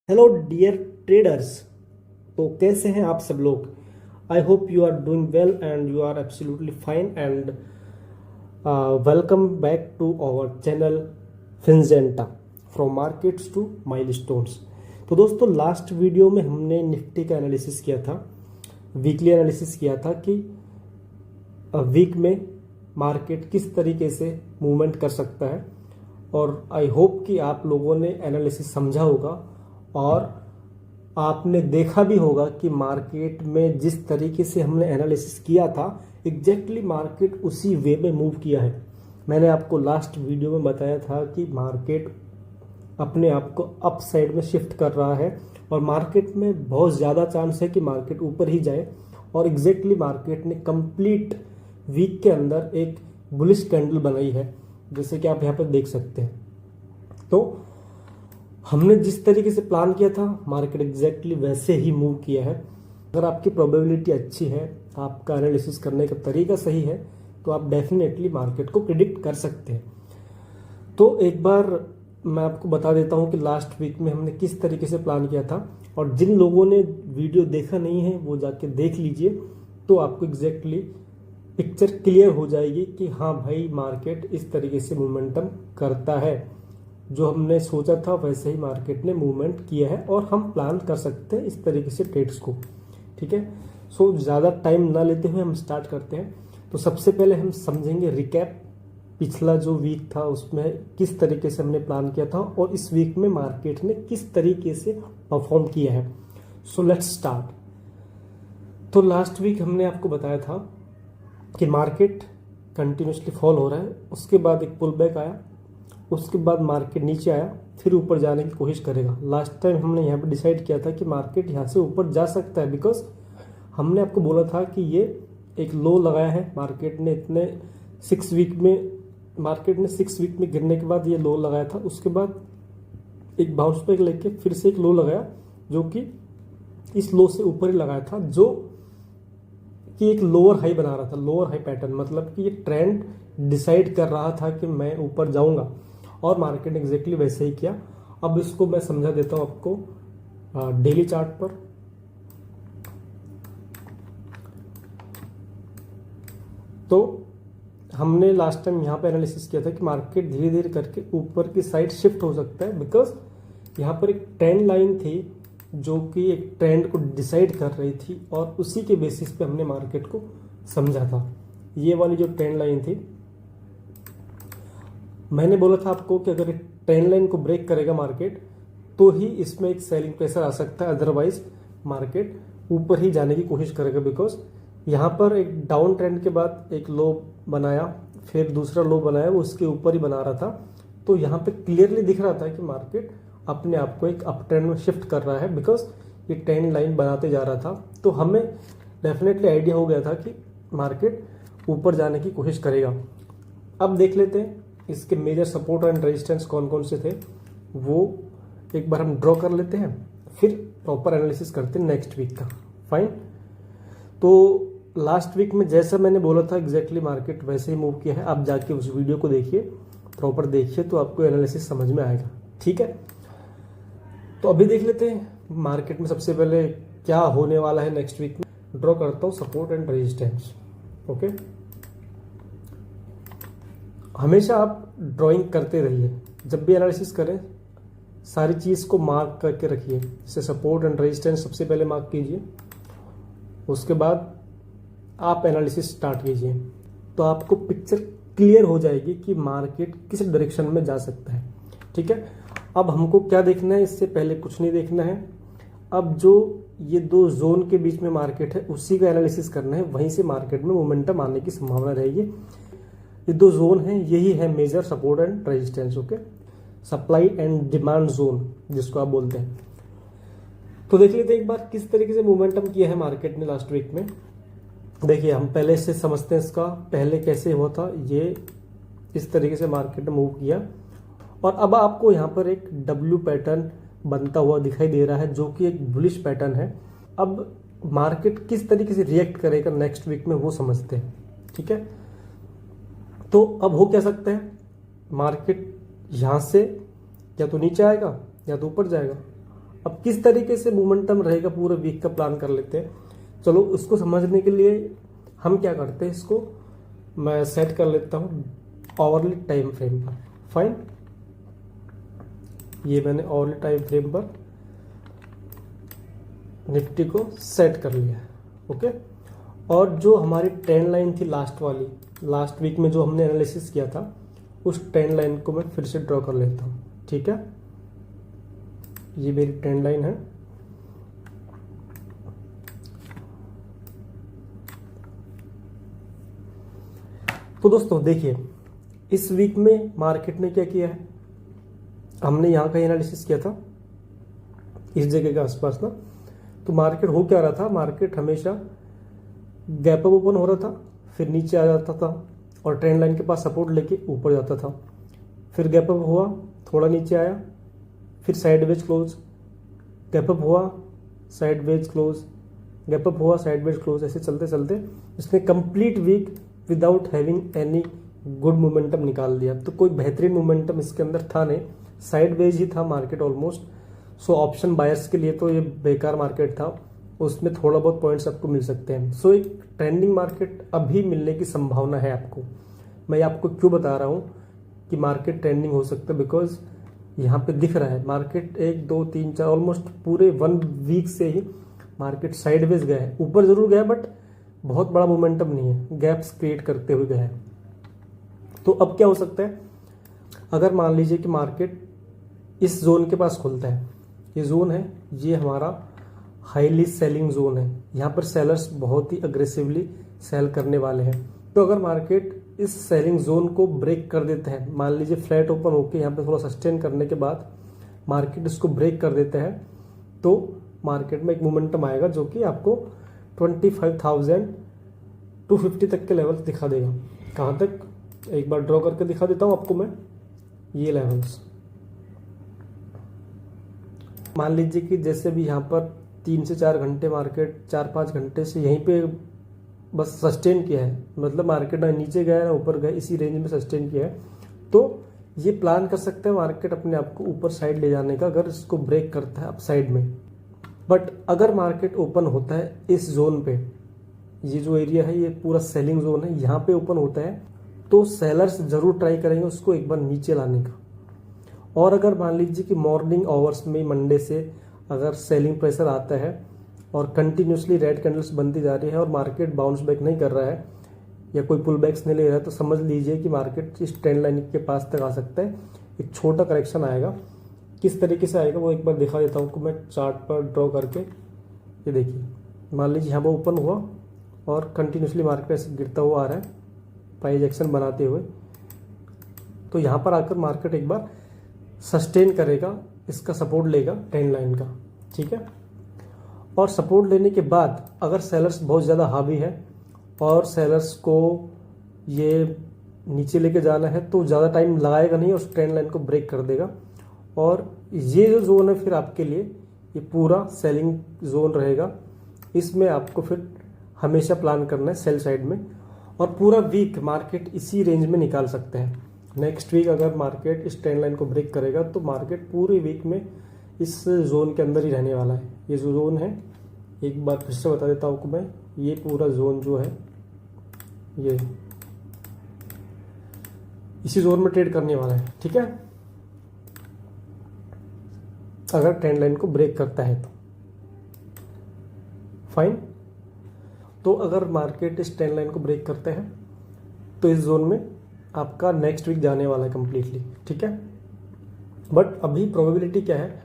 Hello dear traders. तो कैसे हैं आप सब लोग। I hope you are doing well and you are absolutely fine and welcome back to our channel Finzenta from markets to milestones. तो दोस्तों, last video में हमने निफ्टी का एनालिसिस किया था, वीकली एनालिसिस किया था कि वीक में मार्केट किस तरीके से मूवमेंट कर सकता है, और आई होप कि आप लोगों ने एनालिसिस समझा होगा और आपने देखा भी होगा कि मार्केट में जिस तरीके से हमने एनालिसिस किया था एग्जैक्टली मार्केट उसी वे में मूव किया है। मैंने आपको लास्ट वीडियो में बताया था कि मार्केट अपने आप को अप साइड में शिफ्ट कर रहा है और मार्केट में बहुत ज़्यादा चांस है कि मार्केट ऊपर ही जाए, और एग्जैक्टली मार्केट ने कंप्लीट वीक के अंदर एक बुलिश कैंडल बनाई है, जैसे कि आप यहाँ पर देख सकते हैं। तो हमने जिस तरीके से प्लान किया था मार्केट एग्जैक्टली वैसे ही मूव किया है। अगर आपकी प्रोबेबिलिटी अच्छी है, आपका एनालिसिस करने का तरीका सही है, तो आप डेफिनेटली मार्केट को प्रिडिक्ट कर सकते हैं। तो एक बार मैं आपको बता देता हूं कि लास्ट वीक में हमने किस तरीके से प्लान किया था, और जिन लोगों ने वीडियो देखा नहीं है वो जाके देख लीजिए, तो आपको एग्जैक्टली पिक्चर क्लियर हो जाएगी कि हाँ भाई, मार्केट इस तरीके से मोमेंटम करता है। जो हमने सोचा था वैसे ही मार्केट ने मूवमेंट किया है और हम प्लान कर सकते हैं इस तरीके से ट्रेड्स को। ठीक है, सो ज़्यादा टाइम ना लेते हुए हम स्टार्ट करते हैं। तो सबसे पहले हम समझेंगे रिकैप, पिछला जो वीक था उसमें किस तरीके से हमने प्लान किया था और इस वीक में मार्केट ने किस तरीके से परफॉर्म किया है। So let's start. तो लास्ट वीक हमने आपको बताया था कि मार्केट कंटिन्यूसली फॉल हो रहा है, उसके बाद एक पुल बैक आया, उसके बाद मार्केट नीचे आया, फिर ऊपर जाने की कोशिश करेगा। लास्ट टाइम हमने यहाँ पे डिसाइड किया था कि मार्केट यहाँ से ऊपर जा सकता है, बिकॉज हमने आपको बोला था कि ये एक लो लगाया है। मार्केट ने 6 वीक में गिरने के बाद ये लो लगाया था, उसके बाद एक बाउंस बैक लेके फिर से एक लो लगाया, जो कि इस लो से ऊपर ही लगाया था, जो कि एक लोअर हाई बना रहा था। लोअर हाई पैटर्न मतलब कि ये ट्रेंड डिसाइड कर रहा था कि मैं ऊपर जाऊंगा, और मार्केट ने एग्जैक्टली वैसे ही किया। अब इसको मैं समझा देता हूं आपको डेली चार्ट पर। तो हमने लास्ट टाइम यहाँ पे एनालिसिस किया था कि मार्केट धीरे धीरे करके ऊपर की साइड शिफ्ट हो सकता है, बिकॉज यहाँ पर एक ट्रेंड लाइन थी जो कि एक ट्रेंड को डिसाइड कर रही थी, और उसी के बेसिस पे हमने मार्केट को समझा था। ये वाली जो ट्रेंड लाइन थी, मैंने बोला था आपको कि अगर ट्रेंड लाइन को ब्रेक करेगा मार्केट तो ही इसमें एक सेलिंग प्रेशर आ सकता है, अदरवाइज मार्केट ऊपर ही जाने की कोशिश करेगा। बिकॉज यहाँ पर एक डाउन ट्रेंड के बाद एक लो बनाया, फिर दूसरा लो बनाया, वो उसके ऊपर ही बना रहा था। तो यहाँ पे क्लियरली दिख रहा था कि मार्केट अपने आप को एक अप ट्रेंड में शिफ्ट कर रहा है, बिकॉज ये ट्रेंड लाइन बनाते जा रहा था। तो हमें डेफिनेटली आइडिया हो गया था कि मार्केट ऊपर जाने की कोशिश करेगा। अब देख लेते हैं इसके मेजर सपोर्ट एंड रेजिस्टेंस कौन कौन से थे, वो एक बार हम ड्रॉ कर लेते हैं, फिर प्रॉपर एनालिसिस करते हैं नेक्स्ट वीक का। फाइन। तो लास्ट वीक में जैसा मैंने बोला था एग्जैक्टली मार्केट वैसे ही मूव किया है। आप जाके उस वीडियो को देखिए, प्रॉपर देखिए, तो आपको एनालिसिस समझ में आएगा। ठीक है, तो अभी देख लेते हैं मार्केट में सबसे पहले क्या होने वाला है नेक्स्ट वीक में। ड्रॉ करता हूँ सपोर्ट एंड रेजिस्टेंस। ओके, हमेशा आप ड्राइंग करते रहिए, जब भी एनालिसिस करें सारी चीज़ को मार्क करके रखिए। जैसे सपोर्ट एंड रेजिस्टेंस सबसे पहले मार्क कीजिए, उसके बाद आप एनालिसिस स्टार्ट कीजिए, तो आपको पिक्चर क्लियर हो जाएगी कि मार्केट किस डायरेक्शन में जा सकता है। ठीक है, अब हमको क्या देखना है, इससे पहले कुछ नहीं देखना है। अब जो ये दो जोन के बीच में मार्केट है उसी का एनालिसिस करना है, वहीं से मार्केट में मोमेंटम आने की संभावना रहेगी। ये दो जोन हैं, यही है major support and resistance. Okay, supply and demand zone जिसको आप बोलते हैं। तो देख लेते हैं एक बार किस तरीके से मोमेंटम किया है मार्केट ने लास्ट वीक में। देखिए, हम पहले से समझते हैं इसका पहले कैसे हुआ था। ये इस तरीके से मार्केट ने मूव किया, और अब आपको यहाँ पर एक डब्ल्यू पैटर्न बनता हुआ दिखाई दे रहा है, जो कि एक बुलिश पैटर्न है। अब मार्केट किस तरीके से रिएक्ट करेगा नेक्स्ट वीक में वो समझते हैं। ठीक है, तो अब हो क्या सकता है, मार्केट यहाँ से या तो नीचे आएगा या तो ऊपर जाएगा। अब किस तरीके से मोमेंटम रहेगा पूरे वीक का प्लान कर लेते हैं। चलो उसको समझने के लिए हम क्या करते हैं, इसको मैं सेट कर लेता हूँ आवरली टाइम फ्रेम पर। फाइन, ये मैंने आवरली टाइम फ्रेम पर निफ्टी को सेट कर लिया। ओके, और जो हमारी ट्रेंड लाइन थी लास्ट वाली, लास्ट वीक में जो हमने एनालिसिस किया था, उस ट्रेंड लाइन को मैं फिर से ड्रॉ कर लेता हूँ। ठीक है, ये मेरी ट्रेंड लाइन है। तो दोस्तों देखिए, इस वीक में मार्केट ने क्या किया है, हमने यहाँ का एनालिसिस किया था इस जगह के आसपास ना। तो मार्केट हो क्या रहा था, मार्केट हमेशा गैप अप ओपन हो रहा था, फिर नीचे आ जाता था और ट्रेंड लाइन के पास सपोर्ट लेके ऊपर जाता था, फिर गैप अप हुआ, थोड़ा नीचे आया, फिर साइडवेज क्लोज, गैप अप हुआ, साइडवेज क्लोज, गैप अप हुआ, साइडवेज क्लोज, ऐसे चलते चलते इसने complete week without having any good momentum निकाल दिया। तो कोई बेहतरीन मोमेंटम इसके अंदर था नहीं, साइडवेज ही था market almost. So option buyers के लिए तो ये बेकार मार्केट था, उसमें थोड़ा बहुत पॉइंट्स आपको मिल सकते हैं। सो एक ट्रेंडिंग मार्केट अभी मिलने की संभावना है आपको। मैं आपको क्यों बता रहा हूँ कि मार्केट ट्रेंडिंग हो सकता है, बिकॉज यहाँ पे दिख रहा है मार्केट 1 2 3 4 ऑलमोस्ट पूरे 1 वीक से ही मार्केट साइडवेज गया है। ऊपर जरूर गया बट बहुत बड़ा मोमेंटम नहीं है, गैप्स क्रिएट करते हुए गया है। तो अब क्या हो सकता है, अगर मान लीजिए कि मार्केट इस जोन के पास खुलता है, ये जोन है, ये हमारा हाईली सेलिंग जोन है, यहाँ पर सेलर्स बहुत ही अग्रेसिवली सेल करने वाले हैं। तो अगर मार्केट इस सेलिंग जोन को ब्रेक कर देता है, मान लीजिए फ्लैट ओपन होकर यहाँ पे थोड़ा सस्टेन करने के बाद मार्केट इसको ब्रेक कर देता है, तो मार्केट में एक मोमेंटम आएगा जो कि आपको 25,250 तक के लेवल्स दिखा देगा। कहाँ तक, एक बार ड्रॉ करके दिखा देता हूँ आपको मैं, ये लेवल्स मान लीजिए कि जैसे भी यहाँ पर 3 से 4 घंटे मार्केट 4-5 घंटे से यहीं पे बस सस्टेन किया है, मतलब मार्केट ना नीचे गया ना ऊपर गया, इसी रेंज में सस्टेन किया है। तो ये प्लान कर सकते हैं मार्केट अपने आप को ऊपर साइड ले जाने का, अगर इसको ब्रेक करता है अप साइड में। बट अगर मार्केट ओपन होता है इस जोन पे, ये जो एरिया है ये पूरा सेलिंग जोन है, यहाँ पे ओपन होता है, तो सेलर्स जरूर ट्राई करेंगे उसको एक बार नीचे लाने का। और अगर मान लीजिए कि मॉर्निंग आवर्स में मंडे से अगर सेलिंग प्रेशर आता है और कंटिन्यूसली रेड कैंडल्स बनती जा रही है और मार्केट बाउंस बैक नहीं कर रहा है या कोई पुल बैक्स नहीं ले रहा है, तो समझ लीजिए कि मार्केट इस ट्रेंड लाइन के पास तक आ सकता है, एक छोटा करेक्शन आएगा। किस तरीके से आएगा वो एक बार दिखा देता हूँ, मैं चार्ट पर ड्रॉ करके। ये देखिए, मान लीजिए यहाँ पर ओपन हुआ और कंटिन्यूसली मार्केट ऐसे गिरता हुआ आ रहा है प्राइस एक्शन बनाते हुए, तो यहाँ पर आकर मार्केट एक बार सस्टेन करेगा, इसका सपोर्ट लेगा ट्रेंड लाइन का। ठीक है, और सपोर्ट लेने के बाद अगर सेलर्स बहुत ज़्यादा हावी है और सेलर्स को ये नीचे लेके जाना है, तो ज़्यादा टाइम लगाएगा नहीं और ट्रेंड लाइन को ब्रेक कर देगा। और ये जो जोन है फिर आपके लिए ये पूरा सेलिंग जोन रहेगा, इसमें आपको फिर हमेशा प्लान करना है सेल साइड में, और पूरा वीक मार्केट इसी रेंज में निकाल सकते हैं। नेक्स्ट वीक अगर मार्केट इस ट्रेंड लाइन को ब्रेक करेगा तो मार्केट पूरे वीक में इस जोन के अंदर ही रहने वाला है। ये जो जोन है, एक बार फिर से बता देता हूँ कि मैं, ये पूरा जोन जो है ये इसी जोन में ट्रेड करने वाला है। ठीक है, अगर ट्रेंड लाइन को ब्रेक करता है तो फाइन। तो अगर मार्केट इस ट्रेंड लाइन को ब्रेक करते हैं तो इस जोन में आपका नेक्स्ट वीक जाने वाला है कंप्लीटली। ठीक है, बट अभी प्रोबेबिलिटी क्या है,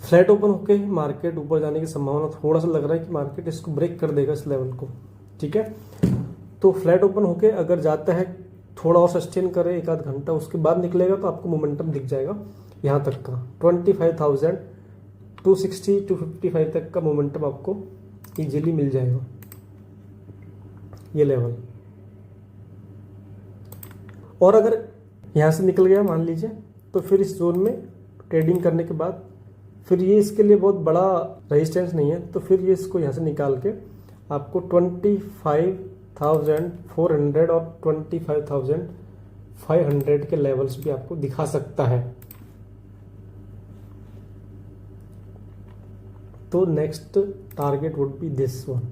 फ्लैट ओपन होके मार्केट ऊपर जाने की संभावना थोड़ा सा लग रहा है कि मार्केट इसको ब्रेक कर देगा इस लेवल को। ठीक है, तो फ्लैट ओपन होके अगर जाता है, थोड़ा और सस्टेन करे 1 आध घंटा, उसके बाद निकलेगा तो आपको मोमेंटम दिख जाएगा यहाँ तक का 25,260-255 तक का मोमेंटम आपको इजीली मिल जाएगा, ये लेवल। और अगर यहाँ से निकल गया मान लीजिए, तो फिर इस जोन में ट्रेडिंग करने के बाद फिर ये इसके लिए बहुत बड़ा रेजिस्टेंस नहीं है, तो फिर ये इसको यहाँ से निकाल के आपको 25,400 और 25,500 के लेवल्स भी आपको दिखा सकता है। तो next target would be this one.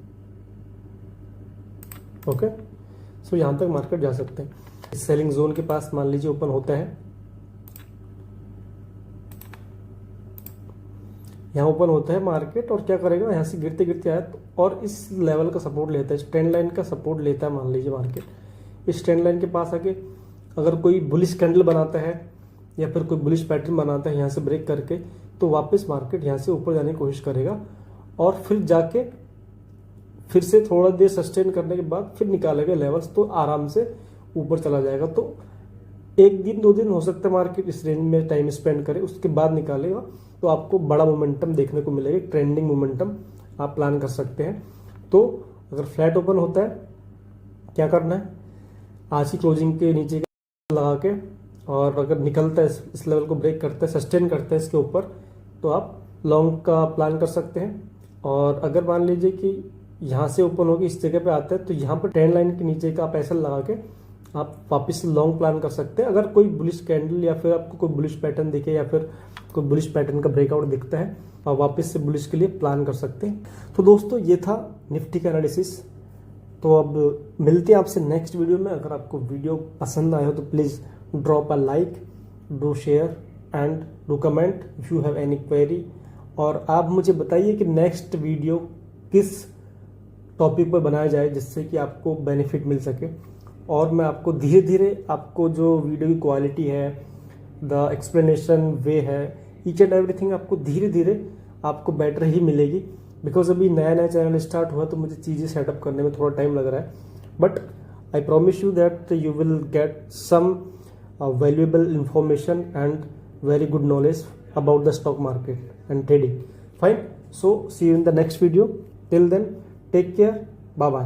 Okay, so यहाँ तक मार्केट जा सकते हैं। सेलिंग जोन के पास मान लीजिए ओपन होता है, यहाँ ओपन होता है मार्केट और क्या करेगा, यहाँ से गिरते गिरते आया और इस लेवल का सपोर्ट लेता है, इस ट्रेंड लाइन का सपोर्ट लेता है। मान लीजिए मार्केट इस ट्रेंड लाइन के पास आके अगर कोई बुलिश कैंडल बनाता है या फिर कोई बुलिश पैटर्न बनाता है यहाँ से ब्रेक करके, तो वापस मार्केट यहाँ से ऊपर जाने की कोशिश करेगा और फिर जाके फिर से थोड़ा देर सस्टेन करने के बाद फिर निकालेगा लेवल्स, तो आराम से ऊपर चला जाएगा। तो एक दिन 2 दिन हो सकता है मार्केट इस रेंज में टाइम स्पेंड करे, उसके बाद निकालेगा तो आपको बड़ा मोमेंटम देखने को मिलेगा, ट्रेंडिंग मोमेंटम आप प्लान कर सकते हैं। तो अगर फ्लैट ओपन होता है क्या करना है, आज की क्लोजिंग के नीचे लगा के, और अगर निकलता है इस लेवल को ब्रेक करता है, सस्टेन करता है इसके ऊपर, तो आप लॉन्ग का प्लान कर सकते हैं। और अगर मान लीजिए कि यहाँ से ओपन होकर इस जगह पे आता है तो यहाँ पर ट्रेंड लाइन के नीचे का आप ऐसा लगा के आप वापस लॉन्ग प्लान कर सकते हैं। अगर कोई बुलिश कैंडल या फिर आपको कोई बुलिश पैटर्न दिखे या फिर कोई बुलिश पैटर्न का ब्रेकआउट दिखता है, आप वापस से बुलिश के लिए प्लान कर सकते हैं। तो दोस्तों ये था निफ्टी का एनालिसिस। तो अब मिलते हैं आपसे नेक्स्ट वीडियो में। अगर आपको वीडियो पसंद आया हो तो please drop a like, do share and do comment if you have any query. और आप मुझे बताइए कि नेक्स्ट वीडियो किस टॉपिक पर बनाया जाए जिससे कि आपको बेनिफिट मिल सके, और मैं आपको धीरे धीरे आपको जो वीडियो की क्वालिटी है, द एक्सप्लेनेशन वे है, ईच एंड एवरीथिंग आपको धीरे धीरे आपको बेटर ही मिलेगी। बिकॉज अभी नया नया चैनल स्टार्ट हुआ तो मुझे चीज़ें सेटअप करने में थोड़ा टाइम लग रहा है, but I promise you that you will get some valuable information and very good knowledge about the stock market and trading. Fine. So see you in the next video. Till then, take care. Bye bye.